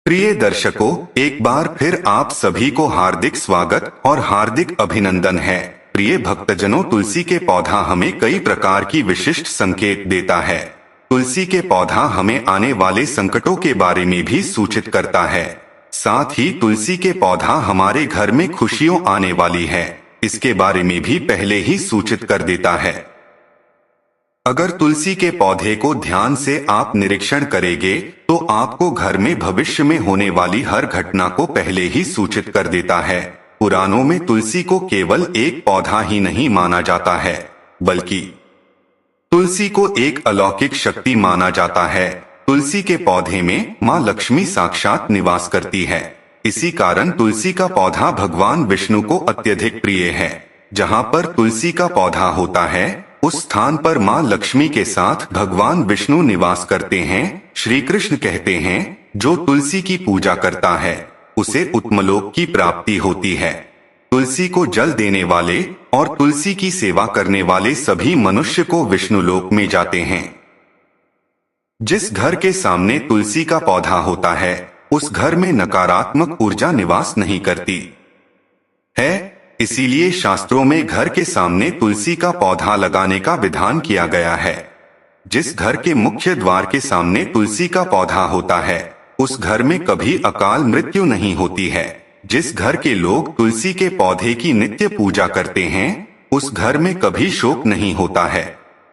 प्रिय दर्शकों, एक बार फिर आप सभी को हार्दिक स्वागत और हार्दिक अभिनंदन है। प्रिय भक्तजनों, तुलसी के पौधा हमें कई प्रकार की विशिष्ट संकेत देता है। तुलसी के पौधा हमें आने वाले संकटों के बारे में भी सूचित करता है। साथ ही तुलसी के पौधा हमारे घर में खुशियों आने वाली है, इसके बारे में भी पहले ही सूचित कर देता है। अगर तुलसी के पौधे को ध्यान से आप निरीक्षण करेंगे तो आपको घर में भविष्य में होने वाली हर घटना को पहले ही सूचित कर देता है। पुराणों में तुलसी को केवल एक पौधा ही नहीं माना जाता है, बल्कि तुलसी को एक अलौकिक शक्ति माना जाता है। तुलसी के पौधे में माँ लक्ष्मी साक्षात निवास करती है। इसी कारण तुलसी का पौधा भगवान विष्णु को अत्यधिक प्रिय है। जहाँ पर तुलसी का पौधा होता है उस स्थान पर माँ लक्ष्मी के साथ भगवान विष्णु निवास करते हैं। श्री कृष्ण कहते हैं, जो तुलसी की पूजा करता है उसे उत्तमलोक की प्राप्ति होती है। तुलसी को जल देने वाले और तुलसी की सेवा करने वाले सभी मनुष्य को विष्णु लोक में जाते हैं। जिस घर के सामने तुलसी का पौधा होता है उस घर में नकारात्मक ऊर्जा निवास नहीं करती है। इसीलिए शास्त्रों में घर के सामने तुलसी का पौधा लगाने का विधान किया गया है। जिस घर के मुख्य द्वार के सामने तुलसी का पौधा होता है उस घर में कभी अकाल मृत्यु नहीं होती है। जिस घर के लोग तुलसी के पौधे की नित्य पूजा करते हैं उस घर में कभी शोक नहीं होता है।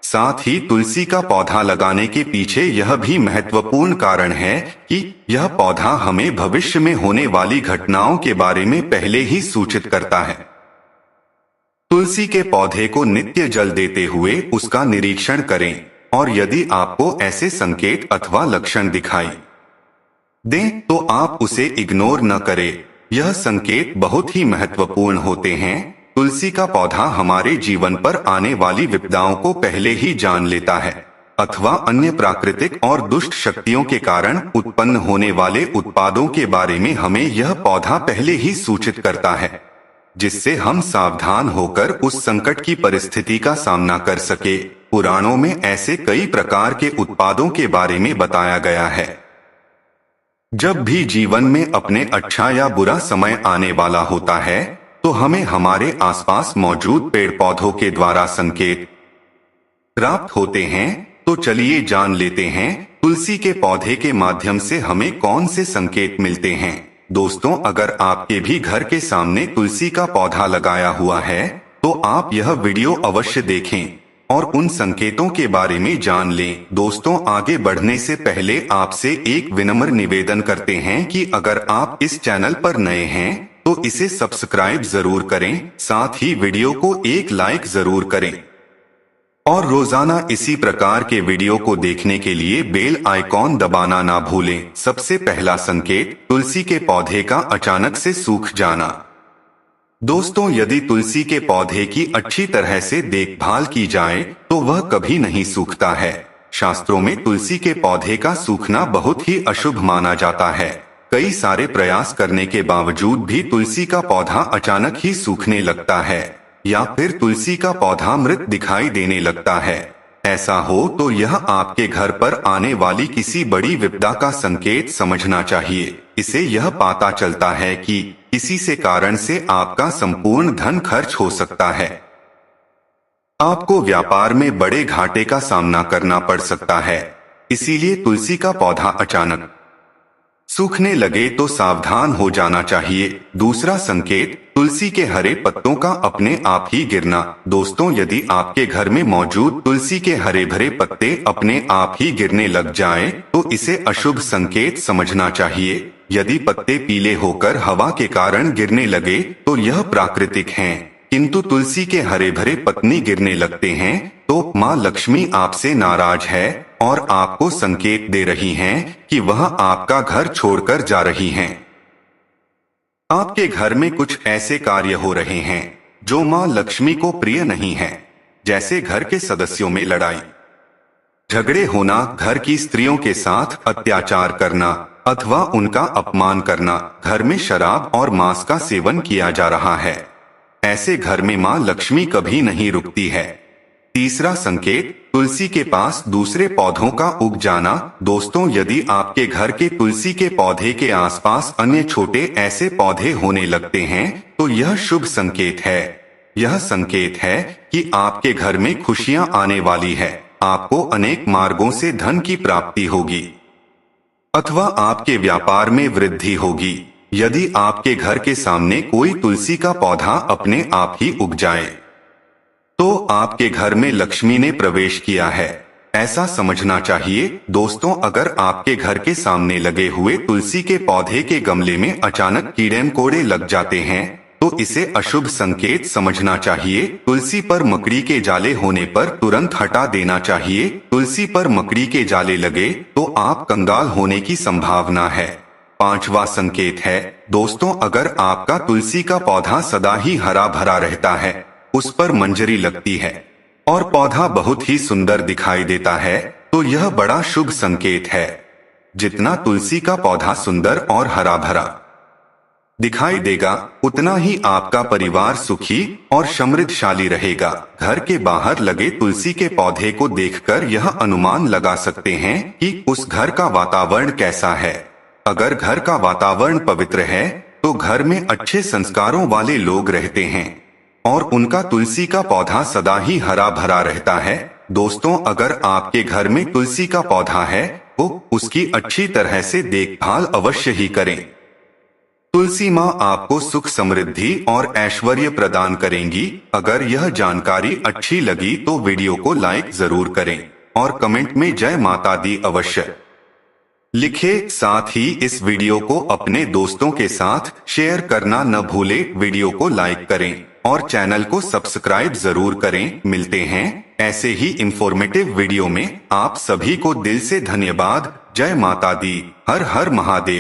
साथ ही तुलसी का पौधा लगाने के पीछे यह भी महत्वपूर्ण कारण है कि यह पौधा हमें भविष्य में होने वाली घटनाओं के बारे में पहले ही सूचित करता है। तुलसी के पौधे को नित्य जल देते हुए उसका निरीक्षण करें और यदि आपको ऐसे संकेत अथवा लक्षण दिखाई दें तो आप उसे इग्नोर न करें। यह संकेत बहुत ही महत्वपूर्ण होते हैं। तुलसी का पौधा हमारे जीवन पर आने वाली विपदाओं को पहले ही जान लेता है अथवा अन्य प्राकृतिक और दुष्ट शक्तियों के कारण उत्पन्न होने वाले उत्पादों के बारे में हमें यह पौधा पहले ही सूचित करता है, जिससे हम सावधान होकर उस संकट की परिस्थिति का सामना कर सके। पुराणों में ऐसे कई प्रकार के उत्पादों के बारे में बताया गया है। जब भी जीवन में अपने अच्छा या बुरा समय आने वाला होता है तो हमें हमारे आसपास मौजूद पेड़ पौधों के द्वारा संकेत प्राप्त होते हैं। तो चलिए जान लेते हैं तुलसी के पौधे के माध्यम से हमें कौन से संकेत मिलते हैं। दोस्तों, अगर आपके भी घर के सामने तुलसी का पौधा लगाया हुआ है तो आप यह वीडियो अवश्य देखें और उन संकेतों के बारे में जान लें। दोस्तों, आगे बढ़ने से पहले आपसे एक विनम्र निवेदन करते हैं कि अगर आप इस चैनल पर नए हैं तो इसे सब्सक्राइब जरूर करें, साथ ही वीडियो को एक लाइक जरूर करें और रोजाना इसी प्रकार के वीडियो को देखने के लिए बेल आइकॉन दबाना ना भूलें। सबसे पहला संकेत, तुलसी के पौधे का अचानक से सूख जाना। दोस्तों, यदि तुलसी के पौधे की अच्छी तरह से देखभाल की जाए तो वह कभी नहीं सूखता है। शास्त्रों में तुलसी के पौधे का सूखना बहुत ही अशुभ माना जाता है। कई सारे प्रयास करने के बावजूद भी तुलसी का पौधा अचानक ही सूखने लगता है या फिर तुलसी का पौधा मृत दिखाई देने लगता है। ऐसा हो तो यह आपके घर पर आने वाली किसी बड़ी विपदा का संकेत समझना चाहिए। इसे यह पता चलता है कि किसी से कारण से आपका संपूर्ण धन खर्च हो सकता है। आपको व्यापार में बड़े घाटे का सामना करना पड़ सकता है। इसीलिए तुलसी का पौधा अचानक सूखने लगे तो सावधान हो जाना चाहिए। दूसरा संकेत, तुलसी के हरे पत्तों का अपने आप ही गिरना। दोस्तों, यदि आपके घर में मौजूद तुलसी के हरे भरे पत्ते अपने आप ही गिरने लग जाएं, तो इसे अशुभ संकेत समझना चाहिए। यदि पत्ते पीले होकर हवा के कारण गिरने लगे तो यह प्राकृतिक हैं, किंतु तुलसी के हरे भरे पत्ती गिरने लगते हैं तो माँ लक्ष्मी आपसे नाराज है और आपको संकेत दे रही हैं कि वह आपका घर छोड़कर जा रही हैं। आपके घर में कुछ ऐसे कार्य हो रहे हैं जो माँ लक्ष्मी को प्रिय नहीं है, जैसे घर के सदस्यों में लड़ाई झगड़े होना, घर की स्त्रियों के साथ अत्याचार करना अथवा उनका अपमान करना, घर में शराब और मांस का सेवन किया जा रहा है। ऐसे घर में माँ लक्ष्मी कभी नहीं रुकती है। तीसरा संकेत, तुलसी के पास दूसरे पौधों का उग जाना। दोस्तों, यदि आपके घर के तुलसी के पौधे के आसपास अन्य छोटे ऐसे पौधे होने लगते हैं तो यह शुभ संकेत है। यह संकेत है कि आपके घर में खुशियां आने वाली है। आपको अनेक मार्गों से धन की प्राप्ति होगी अथवा आपके व्यापार में वृद्धि होगी। यदि आपके घर के सामने कोई तुलसी का पौधा अपने आप ही उग जाए तो आपके घर में लक्ष्मी ने प्रवेश किया है, ऐसा समझना चाहिए। दोस्तों, अगर आपके घर के सामने लगे हुए तुलसी के पौधे के गमले में अचानक कीड़े मकोड़े लग जाते हैं तो इसे अशुभ संकेत समझना चाहिए। तुलसी पर मकड़ी के जाले होने पर तुरंत हटा देना चाहिए। तुलसी पर मकड़ी के जाले लगे तो आप कंगाल होने की संभावना है। पांचवा संकेत है, दोस्तों, अगर आपका तुलसी का पौधा सदा ही हरा भरा रहता है, उस पर मंजरी लगती है और पौधा बहुत ही सुंदर दिखाई देता है तो यह बड़ा शुभ संकेत है। जितना तुलसी का पौधा सुंदर और हरा भरा दिखाई देगा उतना ही आपका परिवार सुखी और समृद्धशाली रहेगा। घर के बाहर लगे तुलसी के पौधे को देखकर यह अनुमान लगा सकते हैं कि उस घर का वातावरण कैसा है। अगर घर का वातावरण पवित्र है तो घर में अच्छे संस्कारों वाले लोग रहते हैं और उनका तुलसी का पौधा सदा ही हरा भरा रहता है। दोस्तों, अगर आपके घर में तुलसी का पौधा है तो उसकी अच्छी तरह से देखभाल अवश्य ही करें। तुलसी माँ आपको सुख समृद्धि और ऐश्वर्य प्रदान करेंगी। अगर यह जानकारी अच्छी लगी तो वीडियो को लाइक जरूर करें और कमेंट में जय माता दी अवश्य लिखे। साथ ही इस वीडियो को अपने दोस्तों के साथ शेयर करना न भूले। वीडियो को लाइक करें और चैनल को सब्सक्राइब जरूर करें। मिलते हैं ऐसे ही इंफॉर्मेटिव वीडियो में। आप सभी को दिल से धन्यवाद। जय माता दी। हर हर महादेव।